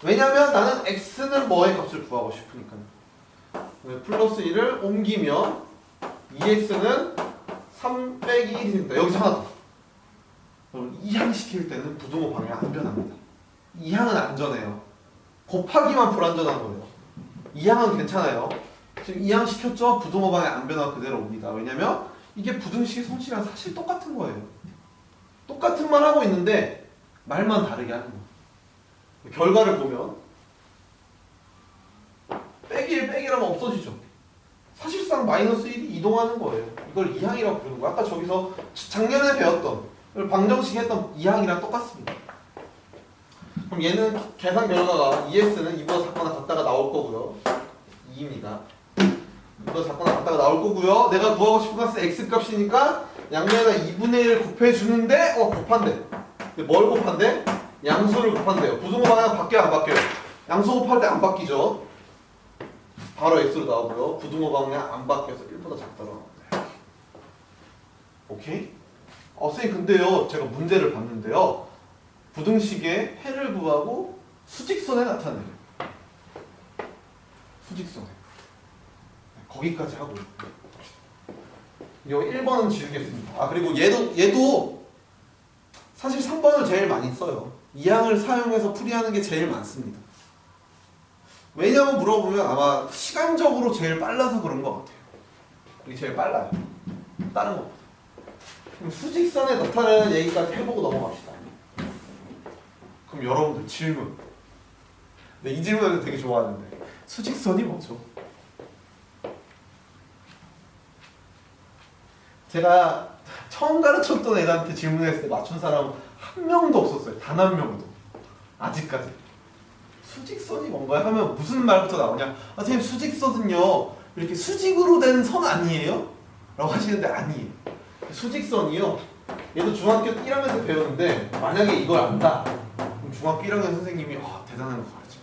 [SPEAKER 1] 왜냐면 나는 x는 뭐의 값을 구하고 싶으니까. 플러스 1을 옮기면 2x는 3 빼기 1이 됩니다. 여기서 하나 더. 여러분 이항시킬 때는 부등호 방향 안 변합니다. 이항은 안전해요. 곱하기만 불안전한 거예요. 이항은 괜찮아요. 지금 이항시켰죠? 부등호 방향 안 변하고 그대로 옵니다. 왜냐면 이게 부등식의 성질이랑 사실 똑같은 거예요. 똑같은 말 하고 있는데 말만 다르게 하는 거예요. 결과를 보면 빼기 1 빼기라면 없어지죠. 사실상 마이너스 1이 이동하는 거예요. 이걸 이항이라고 부르는 거예요. 아까 저기서 작년에 배웠던 방정식 했던 이항이랑 똑같습니다. 그럼 얘는 계산 결과가 2x는 2보다 작거나 같다가 나올 거고요. 2입니다. 2보다 작거나 같다가 나올 거고요. 내가 구하고 싶은 값은 x값이니까 양면에다 2분의 1을 곱해주는데 곱한대. 근데 뭘 곱한대? 양수를 곱한대요. 부등호 방향 바뀌어요? 안 바뀌어요? 양수 곱할 때 안 바뀌죠. 바로 x로 나오고요. 부등호 방향 안 바뀌어서 1보다 작다고 나옵니다. 오케이? 선생님 근데요 제가 문제를 봤는데요 부등식의 해를 구하고 수직선에 나타내요. 수직선에 거기까지 하고 요 1번은 지우겠습니다. 그리고 얘도 사실 3번을 제일 많이 써요. 이항을 사용해서 풀이하는 게 제일 많습니다. 왜냐면 물어보면 아마 시간적으로 제일 빨라서 그런 것 같아요. 이게 제일 빨라요. 다른 거. 그럼 수직선에 나타나는 얘기까지 해보고 넘어갑시다. 그럼 여러분들 질문. 네, 이 질문을 되게 좋아하는데 수직선이 뭐죠? 제가 처음 가르쳤던 애들한테 질문했을 때 맞춘 사람 한 명도 없었어요. 단 한 명도. 아직까지. 수직선이 뭔가요? 하면 무슨 말부터 나오냐? 선생님 수직선은요 이렇게 수직으로 된 선 아니에요? 라고 하시는데 아니에요. 수직선이요 얘도 중학교 1학년 때 배웠는데 만약에 이걸 안다 그럼 중학교 1학년 선생님이 대단한 거 가르쳐.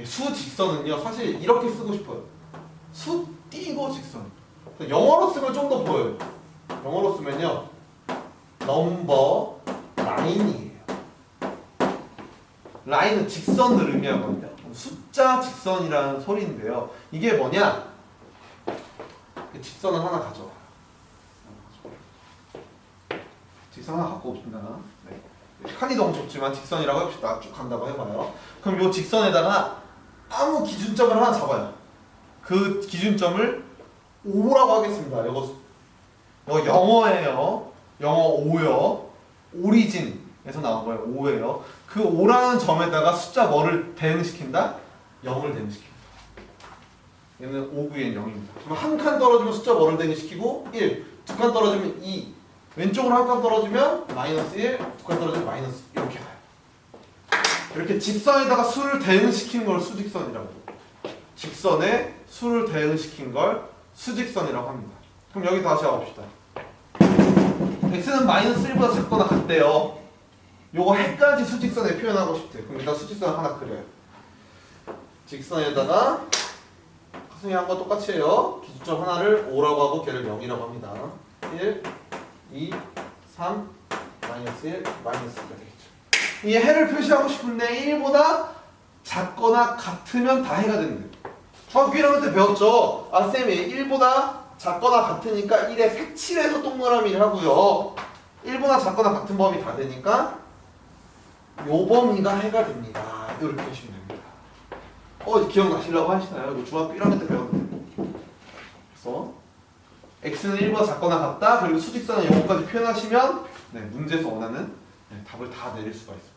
[SPEAKER 1] 수직선은요 사실 이렇게 쓰고 싶어요. 수 띄고 직선. 영어로 쓰면 좀 더 보여요. 영어로 쓰면요 넘버 라인이에요. 라인은 직선을 의미하거든요. 숫자 직선이라는 소리인데요. 이게 뭐냐? 직선을 하나 가져와. 직선 하나 갖고 옵니다. 네. 칸이 너무 좁지만 직선이라고 해봅시다. 쭉 간다고 해봐요. 그럼 요 직선에다가 아무 기준점을 하나 잡아요. 그 기준점을 5라고 하겠습니다. 이거 영어예요. 영어 5요. 오리진에서 나온 거예요. 5예요. 그 5라는 점에다가 숫자 뭐를 대응시킨다? 0을 대응시킵니다. 얘는 5, 9엔 0입니다. 그럼 한 칸 떨어지면 숫자 뭐를 대응시키고 1, 두 칸 떨어지면 2, 왼쪽으로 한 칸 떨어지면 마이너스 1, 두 칸 떨어지면 마이너스 이렇게 가요. 이렇게 직선에다가 수를 대응시킨 걸 수직선이라고. 직선에 수를 대응시킨 걸 수직선이라고 합니다. 그럼 여기 다시 와봅시다. x는 마이너스 1보다 작거나 같대요. 요거 해까지 수직선에 표현하고 싶대. 그럼 일단 수직선 하나 그려요. 직선에다가 선생님 한거 똑같이 해요. 기준점 하나를 5라고 하고 걔를 0이라고 합니다. 1, 2, 3, 마이너스 1, 마이너스 2가 되겠죠. 이 해를 표시하고 싶은데 1보다 작거나 같으면 다 해가 된대요. 중학교 1학년 때 배웠죠? 아 쌤이 1보다 작거나 같으니까 1에 색칠해서 동그라미를 하고요. 1보다 작거나 같은 범위 다 되니까 요 범위가 해가 됩니다. 이렇게 하시면 됩니다. 기억나시려고 하시나요? 이거 중학교 1학년 때 배웠는데. 그래서 x는 1보다 작거나 같다. 그리고 수직선은 요거까지 표현하시면 네, 문제에서 원하는 답을 다 내릴 수가 있습니다.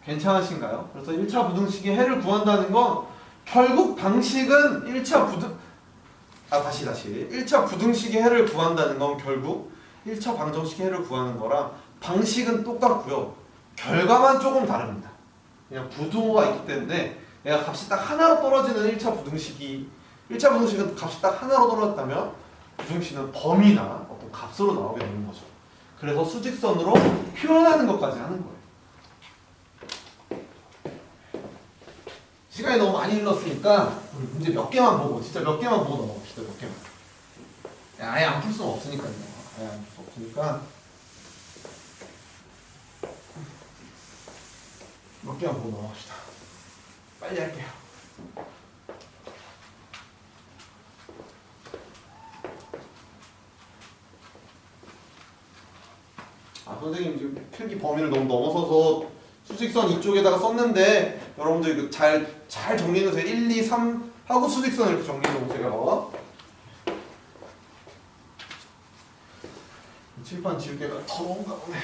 [SPEAKER 1] 괜찮으신가요? 그래서 1차 부등식의 해를 구한다는 건 결국 방식은 1차 부등식의 해를 구한다는 건 결국 1차 방정식의 해를 구하는 거랑 방식은 똑같고요. 결과만 조금 다릅니다. 그냥 부등호가 있기 때문에 얘가 값이 딱 하나로 떨어지는 1차 부등식은 값이 딱 하나로 떨어졌다면 부등식은 범위나 어떤 값으로 나오게 되는 거죠. 그래서 수직선으로 표현하는 것까지 하는 거예요. 시간이 너무 많이 흘렀으니까 우리 문제 몇 개만 보고 진짜 몇 개만 보고 넘어갑시다. 몇 개만. 아예 안 풀 수는 없으니까요. 아예 안 풀 수 없으니까 몇 개만 보고 넘어갑시다. 빨리 할게요. 선생님 지금 필기 범위를 너무 넘어서서 수직선 이쪽에다가 썼는데 여러분들 이거 잘 정리해놓으세요. 1, 2, 3 하고 수직선 이렇게 정리해놓으세요. 칠판 지우개가 더러운가 보네.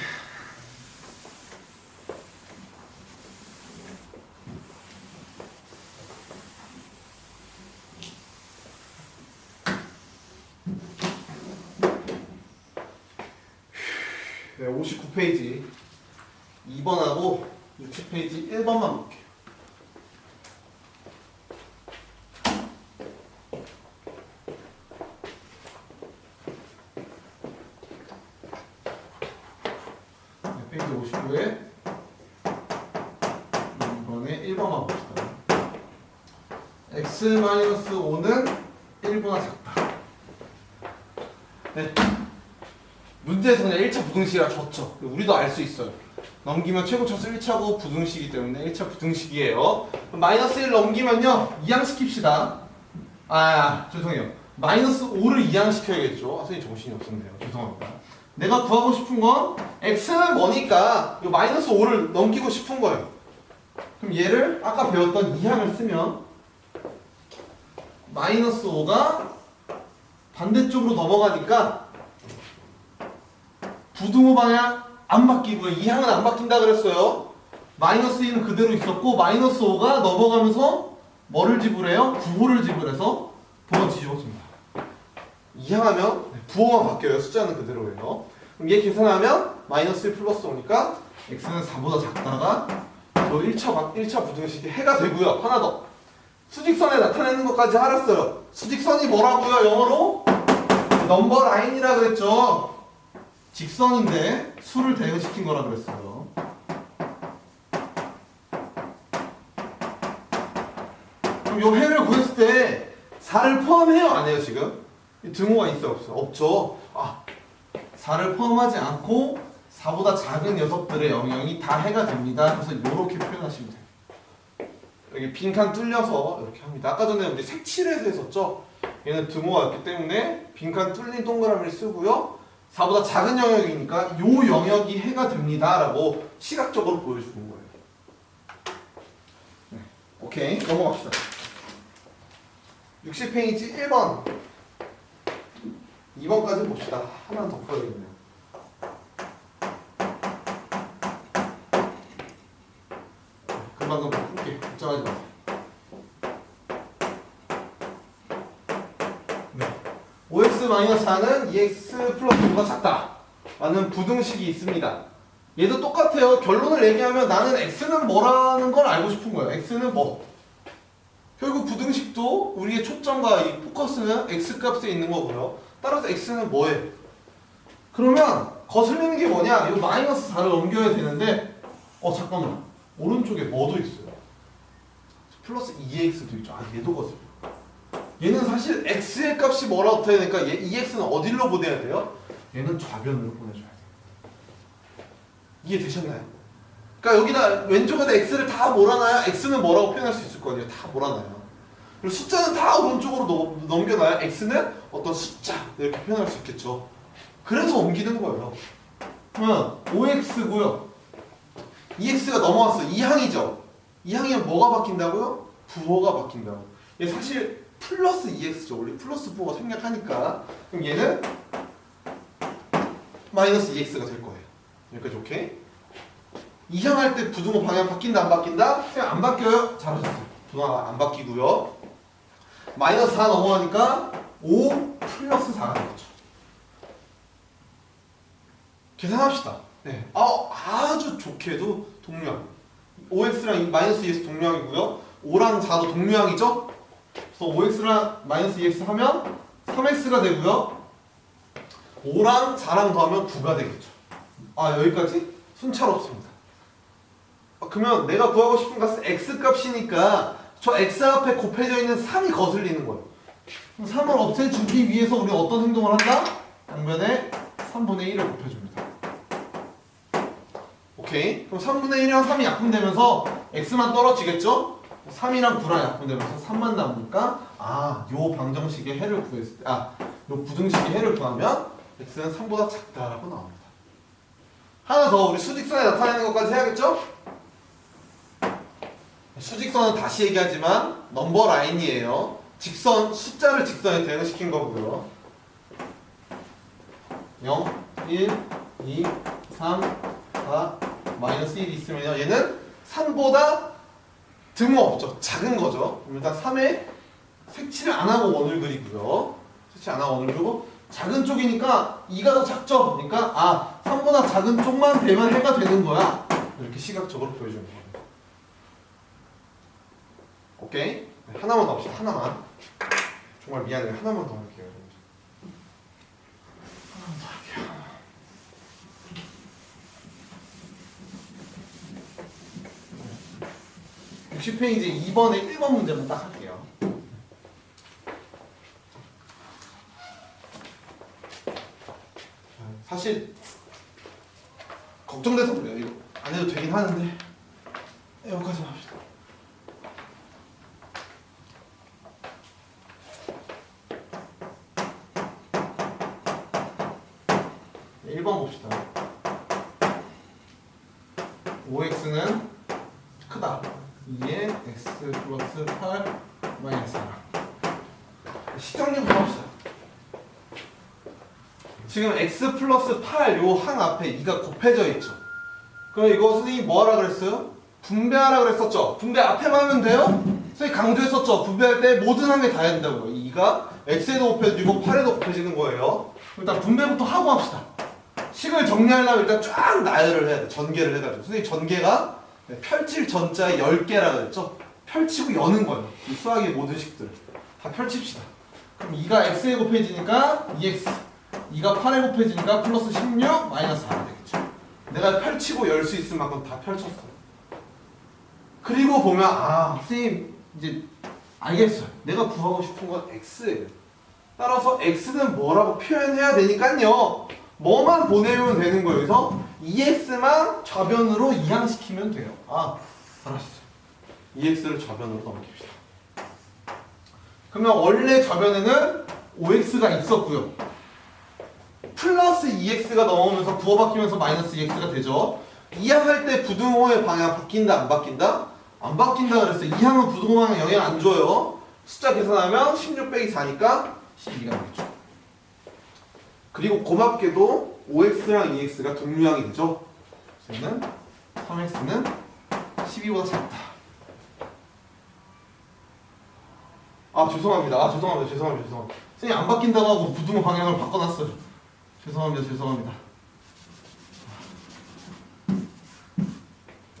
[SPEAKER 1] 네, 59페이지 2번하고 60페이지 1번만 볼게요. 네, 페이지 59에 이번에 1번만 봅시다. x-5는 1보다 작다. 네. 문제에서 그냥 1차 부등식이라 줬죠. 우리도 알 수 있어요. 넘기면 최고차수 1차고 부등식이기 때문에 1차 부등식이에요. 마이너스 1 넘기면요. 이항시킵시다. 죄송해요. 마이너스 5를 이항시켜야겠죠. 선생님 정신이 없었네요. 죄송합니다. 내가 구하고 싶은 건 x는 뭐니까 이 마이너스 5를 넘기고 싶은 거예요. 그럼 얘를 아까 배웠던 이항을 쓰면 마이너스 5가 반대쪽으로 넘어가니까 부등호 방향 안 바뀌고요. 이항은 안 바뀐다 그랬어요. 마이너스 2는 그대로 있었고 마이너스 5가 넘어가면서 뭐를 지불해요? 부호를 지불해서 부호가 뒤집어집니다. 이항하면 부호만 바뀌어요. 숫자는 그대로예요. 그럼 얘 계산하면 마이너스 1 플러스 5니까 x는 4보다 작다가 또 1차 부등식이 해가 되고요. 하나 더. 수직선에 나타내는 것까지 알았어요. 수직선이 뭐라고요? 영어로? 넘버 라인이라 그랬죠. 직선인데 수를 대응시킨 거라 그랬어요. 그럼 요 해를 구했을 때 4를 포함해요? 안 해요 지금? 등호가 있어요? 없어요? 없죠. 4를 포함하지 않고 4보다 작은 녀석들의 영역이 다 해가 됩니다. 그래서 이렇게 표현하시면 돼요. 여기 빈칸 뚫려서 이렇게 합니다. 아까 전에 우리 색칠해서 했었죠? 얘는 등호가 있기 때문에 빈칸 뚫린 동그라미를 쓰고요. 4보다 작은 영역이니까 요 영역이 해가 됩니다 라고 시각적으로 보여주는 거예요. 네. 오케이, 넘어갑시다. 60페이지 1번 2번까지 봅시다. 하나 더 풀어야겠네요. 금방 풀게. 걱정하지 마세요. 네. 5x-4는 2x 플러스 5가 작다 라는 부등식이 있습니다. 얘도 똑같아요. 결론을 얘기하면 나는 x는 뭐라는 걸 알고 싶은 거예요. x는 뭐? 결국 부등식도 우리의 초점과 이 포커스는 x 값에 있는 거고요. 따라서 x는 뭐예요? 그러면 거슬리는 게 뭐냐? 이 마이너스 4를 넘겨야 되는데 잠깐만. 오른쪽에 뭐도 있어요? 플러스 2x도 있죠. 얘도 거슬려. 얘는 사실 x의 값이 뭐라고 돼야 되니까 이 x는 어디로 보내야 돼요? 얘는 좌변으로 보내줘야 돼요. 이해되셨나요? 그러니까 여기다 왼쪽에다 x를 다 몰아놔야 x는 뭐라고 표현할 수 있을 거 아니에요. 다 몰아놔요. 그리고 숫자는 다 오른쪽으로 넘겨놔야 x는 어떤 숫자 이렇게 표현할 수 있겠죠. 그래서 옮기는 거예요. 그러면 5x고요. 2x가 넘어왔어. 2항이죠. 2항이면 뭐가 바뀐다고요? 부호가 바뀐다고. 얘 사실 플러스 2x죠. 우리 플러스 부호가 생략하니까. 그럼 얘는 마이너스 2x가 될 거예요. 여기까지 오케이? 2항 할 때 부등호 방향 바뀐다 안 바뀐다? 그냥 안 바뀌어요. 잘하셨어요. 부등호가 안 바뀌고요. 마이너스 4 넘어가니까 5 플러스 4가 되겠죠. 계산합시다. 네. 아주 좋게도 동류항. 5x랑 마이너스 2x 동류항이고요. 5랑 4도 동류항이죠. 그래서 5x랑 마이너스 2x 하면 3x가 되고요. 5랑 4랑 더하면 9가 되겠죠. 여기까지 순차롭습니다. 그러면 내가 구하고 싶은 값은 x 값이니까 저 x 앞에 곱해져 있는 3이 거슬리는 거예요. 3을 없애주기 위해서 우리가 어떤 행동을 한다? 양변에 3분의 1을 곱해줍니다. 오케이. 그럼 3분의 1이랑 3이 약분되면서 x만 떨어지겠죠? 3이랑 9랑 약분되면서 3만 남으니까 요 방정식의 해를 구했을 때 요 부등식의 해를 구하면 x는 3보다 작다라고 나옵니다. 하나 더 우리 수직선에 나타내는 것까지 해야겠죠? 수직선은 다시 얘기하지만 넘버 라인이에요. 직선, 숫자를 직선에 대응시킨 거고요. 0, 1, 2, 3, 4, 마이너스 1이 있으면 얘는 3보다 등호 없죠. 작은 거죠. 일단 3에 색칠을 안 하고 원을 그리고요. 색칠 안 하고 원을 그리고 작은 쪽이니까 2가 더 작죠. 그러니까 3보다 작은 쪽만 되면 해가 되는 거야. 이렇게 시각적으로 보여주는 거예요. 오케이? 네, 하나만 더 합시다. 하나만. 정말 미안해요. 하나만 더 할게요. 하나만 더 할게요. 네. 60페이지 2번에 1번 문제만 딱 할게요. 사실 걱정돼서 그래요. 이거 안 해도 되긴 하는데 여기까지만 합시다. 네, 1번 봅시다. 5x는 크다. 2에 x 플러스 8 마이너스 4. 식정리부터 합시다. 지금 x 플러스 8 요 항 앞에 2가 곱해져 있죠. 그럼 이거 선생님이 뭐 하라 그랬어요? 분배하라 그랬었죠. 분배 앞에만 하면 돼요? 선생님이 강조했었죠. 분배할 때 모든 항에 다 해야 된다고요. 2가 x에도 곱해지고 8에도 곱해지는 거예요. 일단 분배부터 하고 합시다. 식을 정리하려면 일단 쫙 나열을 해야 돼. 전개를 해가지고. 선생님 전개가 펼칠 전자에 10개라 그랬죠. 펼치고 여는 거예요. 이 수학의 모든 식들 다 펼칩시다. 그럼 2가 x에 곱해지니까 2x, 2가 8에 곱해지니까 플러스 16 마이너스 4가 되겠죠. 내가 펼치고 열 수 있을 만큼 다 펼쳤어요. 그리고 보면 선생님 이제 알겠어요. 내가 구하고 싶은 건 x예요. 따라서 x는 뭐라고 표현해야 되니까요. 뭐만 보내면 되는 거예요. 그래서 2x만 좌변으로 이항시키면 돼요. 알았어요. 2x를 좌변으로 넘깁시다. 그러면 원래 좌변에는 5x가 있었고요. 플러스 2x가 넘어오면서 부호 바뀌면서 마이너스 2x가 되죠. 이항할 때 부등호의 방향 바뀐다 안 바뀐다? 안 바뀐다 그랬어요. 이항은 부등호 방향 영향 안 줘요. 숫자 계산하면 16 빼기 4니까 12가 되겠죠. 그리고 고맙게도 5x랑 2x가 동류항이 되죠. 그래서 3x는 12보다 작다. 죄송합니다. 선생님 안 바뀐다고 하고 부등호 방향을 바꿔놨어요. 죄송합니다.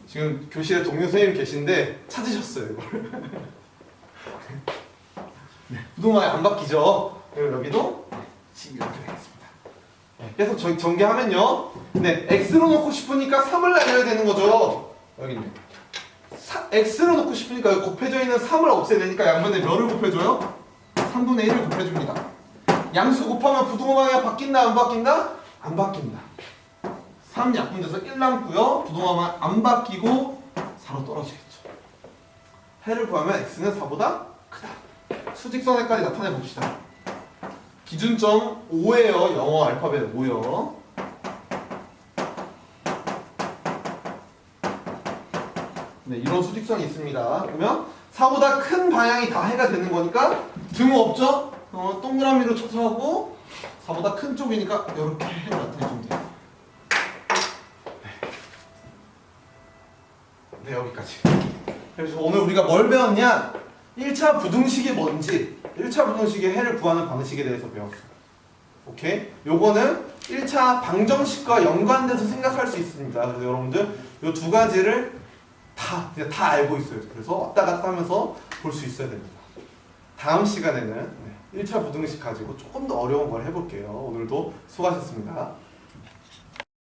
[SPEAKER 1] 지금 교실에 동료 선생님 계신데 찾으셨어요 이걸. 네, 부등호 방향 안 바뀌죠. 그리고 여기도 12 이렇게 되겠습니다. 네, 계속 전개하면요. 네, x로 놓고 싶으니까 3을 날려야 되는 거죠. 여기 있네. x로 놓고 싶으니까 여기 곱해져 있는 3을 없애야 되니까 양변에 몇을 곱해줘요? 3분의 1을 곱해줍니다. 양수 곱하면 부등호 방향 바뀐다 안 바뀐다? 안 바뀐다. 3 약분돼서 1 남고요. 부등호 방향 안 바뀌고 4로 떨어지겠죠. 해를 구하면 x는 4보다 크다. 수직선에까지 나타내 봅시다. 기준점 5예요. 영어 알파벳 5요. 네, 이런 수직선이 있습니다. 그러면 4보다 큰 방향이 다 해가 되는 거니까 등호 없죠? 동그라미로 쳐서 하고 4보다 큰 쪽이니까 이렇게 해를 나타내주면 돼요. 네, 여기까지. 그래서 오늘 우리가 뭘 배웠냐? 1차 부등식이 뭔지, 1차 부등식의 해를 구하는 방식에 대해서 배웠어요. 오케이? 요거는 1차 방정식과 연관돼서 생각할 수 있습니다. 그래서 여러분들 요 두 가지를 다 알고 있어요. 그래서 왔다 갔다 하면서 볼 수 있어야 됩니다. 다음 시간에는 1차 부등식 가지고 조금 더 어려운 걸 해볼게요. 오늘도 수고하셨습니다.